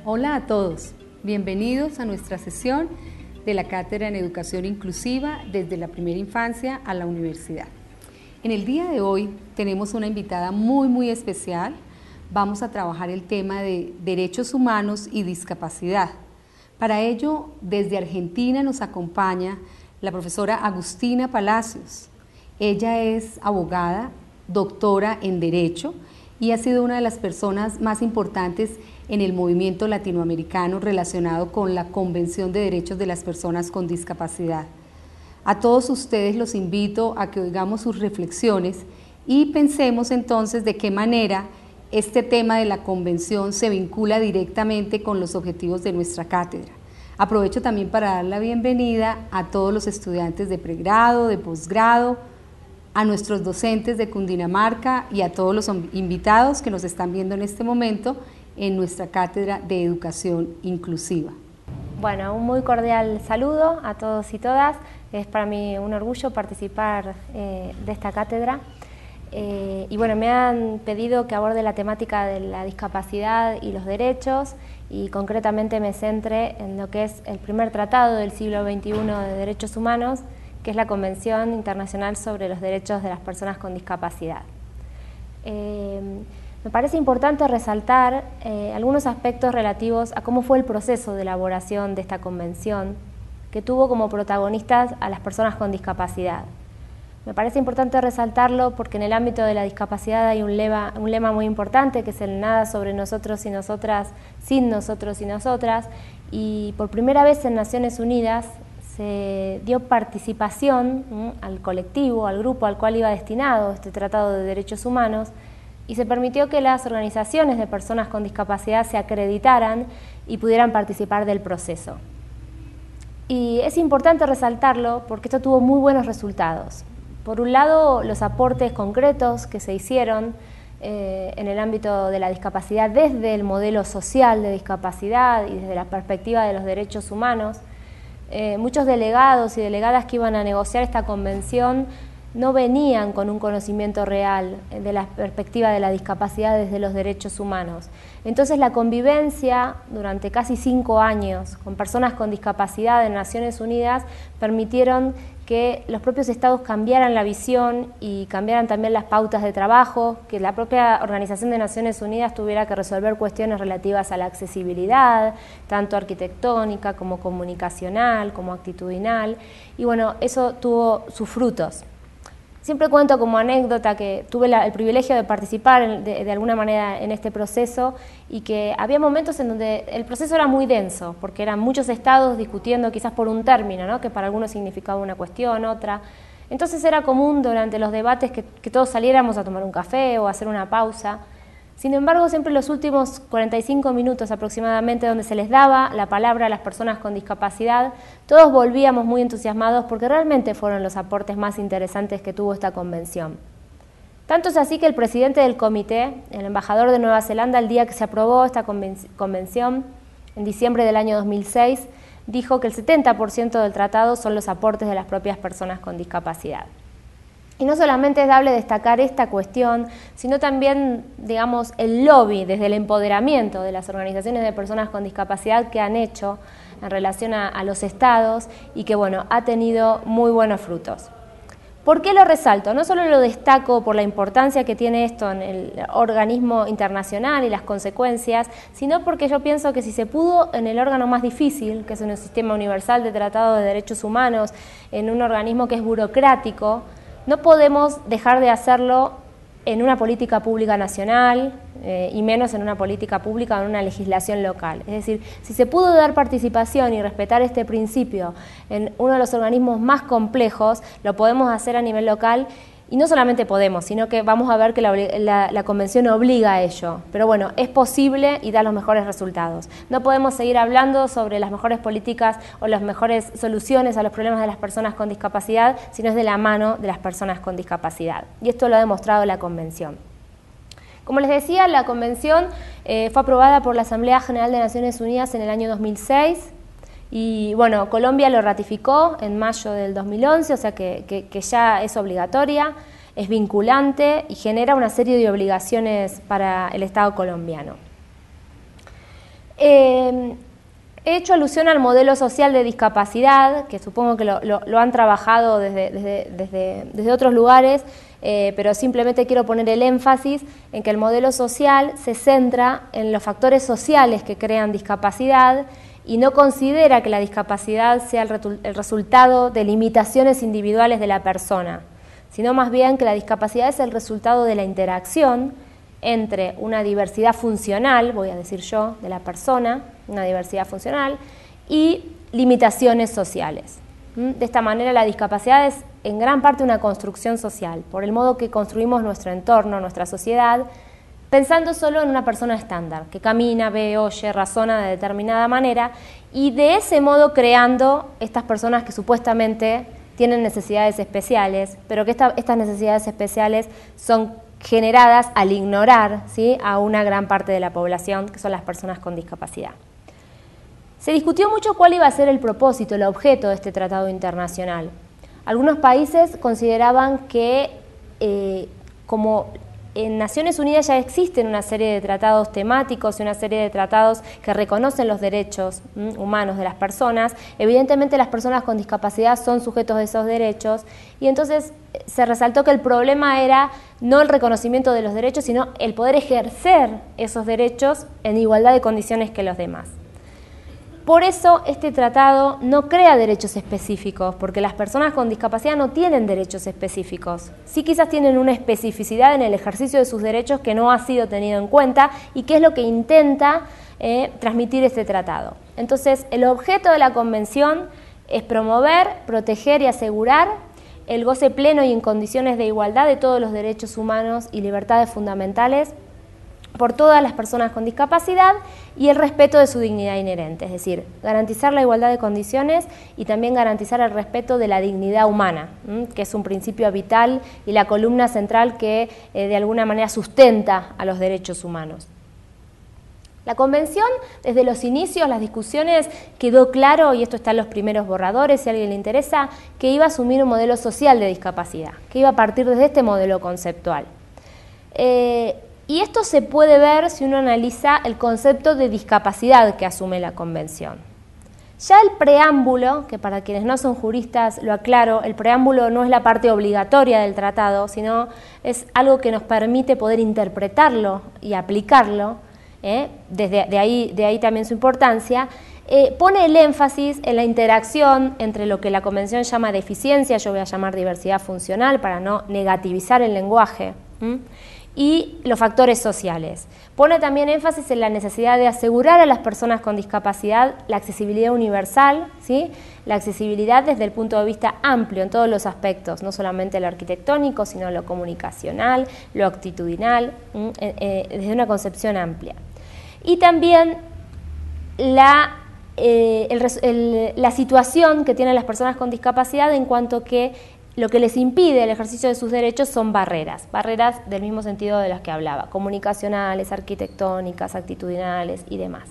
Hola a todos, bienvenidos a nuestra sesión de la Cátedra en Educación Inclusiva desde la primera infancia a la universidad. En el día de hoy tenemos una invitada muy especial. Vamos a trabajar el tema de derechos humanos y discapacidad. Para ello, desde Argentina nos acompaña la profesora Agustina Palacios. Ella es abogada, doctora en Derecho y ha sido una de las personas más importantes en el movimiento latinoamericano relacionado con la Convención de Derechos de las Personas con Discapacidad. A todos ustedes los invito a que oigamos sus reflexiones y pensemos entonces de qué manera este tema de la Convención se vincula directamente con los objetivos de nuestra cátedra. Aprovecho también para dar la bienvenida a todos los estudiantes de pregrado, de posgrado, a nuestros docentes de Cundinamarca y a todos los invitados que nos están viendo en este momento en nuestra Cátedra de Educación Inclusiva. Bueno, un muy cordial saludo a todos y todas. Es para mí un orgullo participar de esta cátedra. Y bueno, me han pedido que aborde la temática de la discapacidad y los derechos y concretamente me centre en lo que es el primer tratado del siglo XXI de derechos humanos, que es la Convención Internacional sobre los Derechos de las Personas con Discapacidad. Me parece importante resaltar algunos aspectos relativos a cómo fue el proceso de elaboración de esta convención, que tuvo como protagonistas a las personas con discapacidad. Me parece importante resaltarlo porque en el ámbito de la discapacidad hay un lema muy importante, que es el nada sobre nosotros y nosotras, sin nosotros y nosotras, y por primera vez en Naciones Unidas se dio participación al colectivo, al grupo al cual iba destinado este Tratado de Derechos Humanos, y se permitió que las organizaciones de personas con discapacidad se acreditaran y pudieran participar del proceso. Y es importante resaltarlo porque esto tuvo muy buenos resultados. Por un lado, los aportes concretos que se hicieron en el ámbito de la discapacidad desde el modelo social de discapacidad y desde la perspectiva de los derechos humanos. Muchos delegados y delegadas que iban a negociar esta convención no venían con un conocimiento real de la perspectiva de la discapacidad desde los derechos humanos. Entonces la convivencia durante casi 5 años con personas con discapacidad en Naciones Unidas permitieron que los propios estados cambiaran la visión y cambiaran también las pautas de trabajo, que la propia Organización de Naciones Unidas tuviera que resolver cuestiones relativas a la accesibilidad, tanto arquitectónica como comunicacional, como actitudinal, y bueno, eso tuvo sus frutos. Siempre cuento como anécdota que tuve el privilegio de participar de alguna manera en este proceso y que había momentos en donde el proceso era muy denso, porque eran muchos estados discutiendo quizás por un término, ¿no? Que para algunos significaba una cuestión, otra. Entonces era común durante los debates que todos saliéramos a tomar un café o a hacer una pausa. Sin embargo, siempre los últimos 45 minutos aproximadamente, donde se les daba la palabra a las personas con discapacidad, todos volvíamos muy entusiasmados porque realmente fueron los aportes más interesantes que tuvo esta convención. Tanto es así que el presidente del comité, el embajador de Nueva Zelanda, el día que se aprobó esta convención, en diciembre del año 2006, dijo que el 70% del tratado son los aportes de las propias personas con discapacidad. Y no solamente es dable destacar esta cuestión, sino también, digamos, el lobby desde el empoderamiento de las organizaciones de personas con discapacidad que han hecho en relación a los estados y que, bueno, ha tenido muy buenos frutos. ¿Por qué lo resalto? No solo lo destaco por la importancia que tiene esto en el organismo internacional y las consecuencias, sino porque yo pienso que si se pudo en el órgano más difícil, que es en el Sistema Universal de Tratado de Derechos Humanos, en un organismo que es burocrático, no podemos dejar de hacerlo en una política pública nacional y menos en una política pública o en una legislación local. Es decir, si se pudo dar participación y respetar este principio en uno de los organismos más complejos, lo podemos hacer a nivel local Y no solamente podemos, sino que vamos a ver que la Convención obliga a ello. Pero bueno, es posible y da los mejores resultados. No podemos seguir hablando sobre las mejores políticas o las mejores soluciones a los problemas de las personas con discapacidad si no es de la mano de las personas con discapacidad. Y esto lo ha demostrado la Convención. Como les decía, la Convención fue aprobada por la Asamblea General de Naciones Unidas en el año 2006. Y bueno, Colombia lo ratificó en mayo del 2011, o sea que ya es obligatoria, es vinculante y genera una serie de obligaciones para el Estado colombiano. He hecho alusión al modelo social de discapacidad, que supongo que lo han trabajado desde otros lugares, pero simplemente quiero poner el énfasis en que el modelo social se centra en los factores sociales que crean discapacidad y no considera que la discapacidad sea el resultado de limitaciones individuales de la persona, sino más bien que la discapacidad es el resultado de la interacción entre una diversidad funcional, voy a decir yo, de la persona, una diversidad funcional, y limitaciones sociales. De esta manera la discapacidad es en gran parte una construcción social, por el modo que construimos nuestro entorno, nuestra sociedad, pensando solo en una persona estándar, que camina, ve, oye, razona de determinada manera, y de ese modo creando estas personas que supuestamente tienen necesidades especiales, pero que estas necesidades especiales son generadas al ignorar, ¿sí?, a una gran parte de la población, que son las personas con discapacidad. Se discutió mucho cuál iba a ser el propósito, el objeto de este tratado internacional. Algunos países consideraban que, como en Naciones Unidas ya existen una serie de tratados temáticos y una serie de tratados que reconocen los derechos humanos de las personas, evidentemente las personas con discapacidad son sujetos de esos derechos, y entonces se resaltó que el problema era no el reconocimiento de los derechos, sino el poder ejercer esos derechos en igualdad de condiciones que los demás. Por eso este tratado no crea derechos específicos, porque las personas con discapacidad no tienen derechos específicos. Sí, quizás tienen una especificidad en el ejercicio de sus derechos que no ha sido tenido en cuenta y que es lo que intenta transmitir este tratado. Entonces, el objeto de la Convención es promover, proteger y asegurar el goce pleno y en condiciones de igualdad de todos los derechos humanos y libertades fundamentales por todas las personas con discapacidad y el respeto de su dignidad inherente, es decir, garantizar la igualdad de condiciones y también garantizar el respeto de la dignidad humana, que es un principio vital y la columna central que de alguna manera sustenta a los derechos humanos. La Convención, desde los inicios, las discusiones, quedó claro, y esto está en los primeros borradores, si a alguien le interesa, que iba a asumir un modelo social de discapacidad, que iba a partir desde este modelo conceptual. Y esto se puede ver si uno analiza el concepto de discapacidad que asume la Convención. Ya el preámbulo, que para quienes no son juristas lo aclaro, el preámbulo no es la parte obligatoria del tratado, sino es algo que nos permite poder interpretarlo y aplicarlo, de ahí también su importancia, pone el énfasis en la interacción entre lo que la Convención llama deficiencia, yo voy a llamar diversidad funcional para no negativizar el lenguaje, y los factores sociales. Pone también énfasis en la necesidad de asegurar a las personas con discapacidad la accesibilidad universal, ¿sí?, la accesibilidad desde el punto de vista amplio en todos los aspectos, no solamente lo arquitectónico, sino lo comunicacional, lo actitudinal, desde una concepción amplia. Y también la situación que tienen las personas con discapacidad en cuanto que lo que les impide el ejercicio de sus derechos son barreras del mismo sentido de las que hablaba, comunicacionales, arquitectónicas, actitudinales y demás.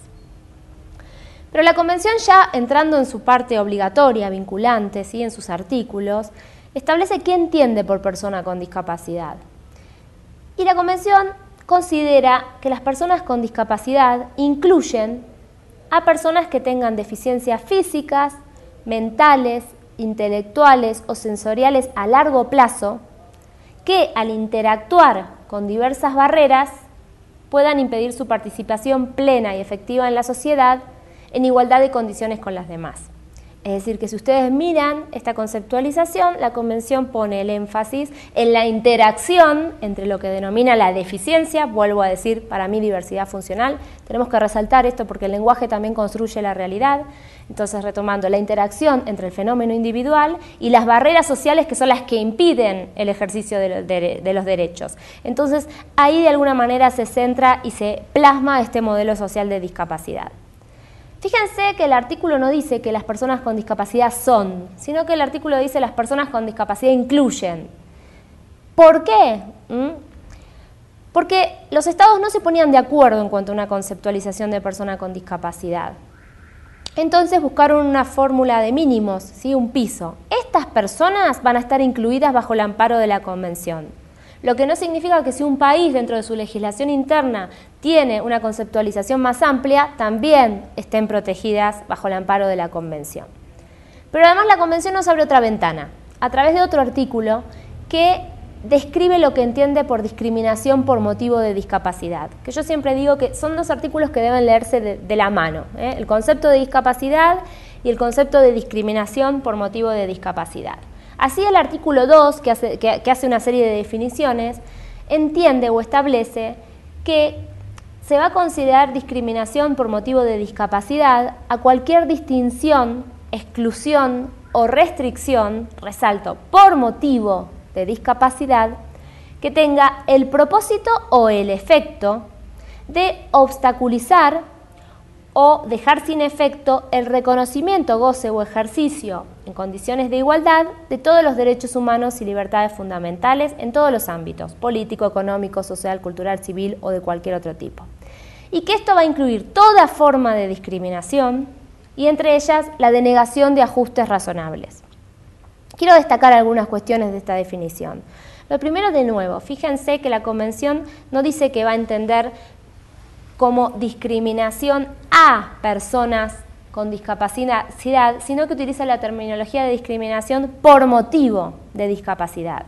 Pero la Convención, ya entrando en su parte obligatoria, vinculante, ¿sí?, en sus artículos, establece qué entiende por persona con discapacidad. Y la Convención considera que las personas con discapacidad incluyen a personas que tengan deficiencias físicas, mentales, intelectuales o sensoriales a largo plazo, que al interactuar con diversas barreras puedan impedir su participación plena y efectiva en la sociedad en igualdad de condiciones con las demás. Es decir, que si ustedes miran esta conceptualización, la Convención pone el énfasis en la interacción entre lo que denomina la deficiencia, vuelvo a decir, para mí diversidad funcional, tenemos que resaltar esto porque el lenguaje también construye la realidad, entonces retomando la interacción entre el fenómeno individual y las barreras sociales que son las que impiden el ejercicio de los derechos. Entonces ahí de alguna manera se centra y se plasma este modelo social de discapacidad. Fíjense que el artículo no dice que las personas con discapacidad son, sino que el artículo dice las personas con discapacidad incluyen. ¿Por qué? Porque los estados no se ponían de acuerdo en cuanto a una conceptualización de persona con discapacidad. Entonces buscaron una fórmula de mínimos, ¿sí? Un piso. Estas personas van a estar incluidas bajo el amparo de la Convención. Lo que no significa que si un país dentro de su legislación interna tiene una conceptualización más amplia, también estén protegidas bajo el amparo de la Convención. Pero además la Convención nos abre otra ventana, a través de otro artículo que describe lo que entiende por discriminación por motivo de discapacidad, que yo siempre digo que son dos artículos que deben leerse de la mano, el concepto de discapacidad y el concepto de discriminación por motivo de discapacidad. Así el artículo 2, que hace una serie de definiciones, entiende o establece que se va a considerar discriminación por motivo de discapacidad a cualquier distinción, exclusión o restricción, resalto, por motivo de discapacidad, que tenga el propósito o el efecto de obstaculizar o dejar sin efecto el reconocimiento, goce o ejercicio en condiciones de igualdad de todos los derechos humanos y libertades fundamentales en todos los ámbitos, político, económico, social, cultural, civil o de cualquier otro tipo. Y que esto va a incluir toda forma de discriminación y entre ellas la denegación de ajustes razonables. Quiero destacar algunas cuestiones de esta definición. Lo primero, de nuevo, fíjense que la Convención no dice que va a entender como discriminación a personas con discapacidad, sino que utiliza la terminología de discriminación por motivo de discapacidad.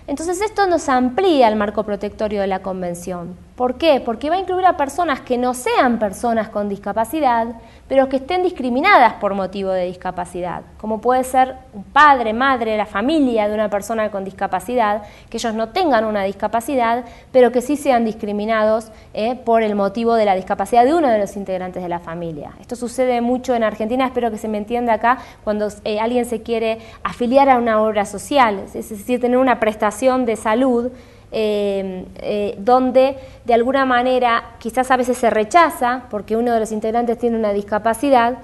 Entonces esto nos amplía el marco protectorio de la Convención. ¿Por qué? Porque va a incluir a personas que no sean personas con discapacidad, pero que estén discriminadas por motivo de discapacidad, como puede ser un padre, madre, la familia de una persona con discapacidad, que ellos no tengan una discapacidad, pero que sí sean discriminados por el motivo de la discapacidad de uno de los integrantes de la familia. Esto sucede mucho en Argentina, espero que se me entienda acá, cuando alguien se quiere afiliar a una obra social, es decir, tener una prestación de salud, donde de alguna manera quizás a veces se rechaza porque uno de los integrantes tiene una discapacidad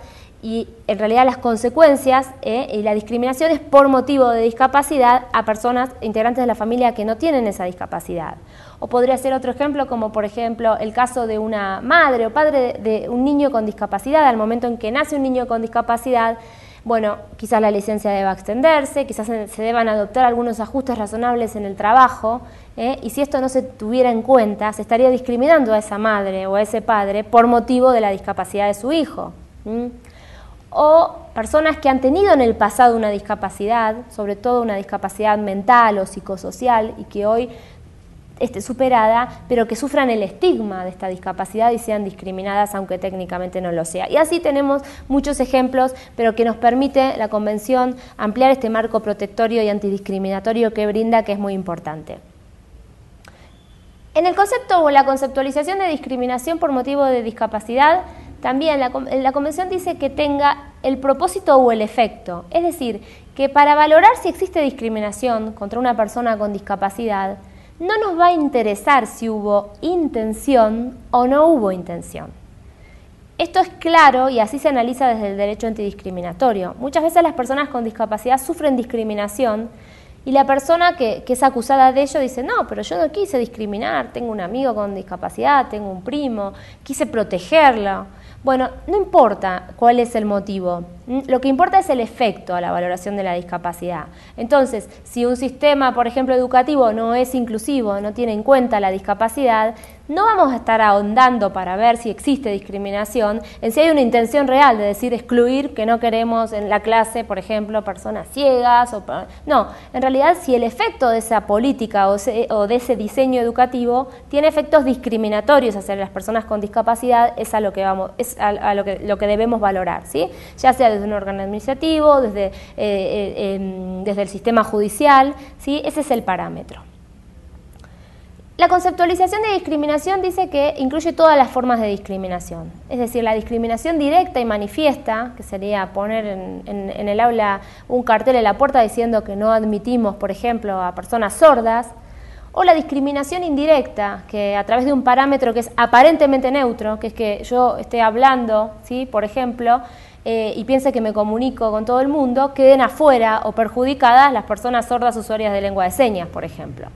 y en realidad las consecuencias y la discriminación es por motivo de discapacidad a personas integrantes de la familia que no tienen esa discapacidad. O podría ser otro ejemplo como por ejemplo el caso de una madre o padre de un niño con discapacidad. Al momento en que nace un niño con discapacidad, bueno, quizás la licencia deba extenderse, quizás se deban adoptar algunos ajustes razonables en el trabajo, y si esto no se tuviera en cuenta, se estaría discriminando a esa madre o a ese padre por motivo de la discapacidad de su hijo. O personas que han tenido en el pasado una discapacidad, sobre todo una discapacidad mental o psicosocial, y que hoy esté superada, pero que sufran el estigma de esta discapacidad y sean discriminadas aunque técnicamente no lo sea. Y así tenemos muchos ejemplos, pero que nos permite la Convención ampliar este marco protectorio y antidiscriminatorio que brinda, que es muy importante. En el concepto o la conceptualización de discriminación por motivo de discapacidad, también la Convención dice que tenga el propósito o el efecto, es decir, que para valorar si existe discriminación contra una persona con discapacidad, no nos va a interesar si hubo intención o no hubo intención. Esto es claro y así se analiza desde el derecho antidiscriminatorio. Muchas veces las personas con discapacidad sufren discriminación y la persona que es acusada de ello dice, no, pero yo no quise discriminar, tengo un amigo con discapacidad, tengo un primo, quise protegerlo. Bueno, no importa cuál es el motivo, lo que importa es el efecto a la valoración de la discapacidad. Entonces, si un sistema, por ejemplo, educativo no es inclusivo, no tiene en cuenta la discapacidad, no vamos a estar ahondando para ver si existe discriminación, en si hay una intención real de decir excluir, que no queremos en la clase, por ejemplo, personas ciegas. No, en realidad si el efecto de esa política o de ese diseño educativo tiene efectos discriminatorios hacia las personas con discapacidad, es a lo que lo que debemos valorar, ¿sí? Ya sea desde desde un órgano administrativo, desde el sistema judicial, ¿sí? Ese es el parámetro. La conceptualización de discriminación dice que incluye todas las formas de discriminación, es decir, la discriminación directa y manifiesta, que sería poner en el aula un cartel en la puerta diciendo que no admitimos, por ejemplo, a personas sordas, o la discriminación indirecta, que a través de un parámetro que es aparentemente neutro, que es que yo esté hablando, ¿sí? Por ejemplo, y piense que me comunico con todo el mundo, queden afuera o perjudicadas las personas sordas usuarias de lengua de señas, por ejemplo.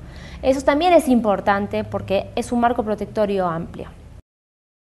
Eso también es importante porque es un marco protectorio amplio.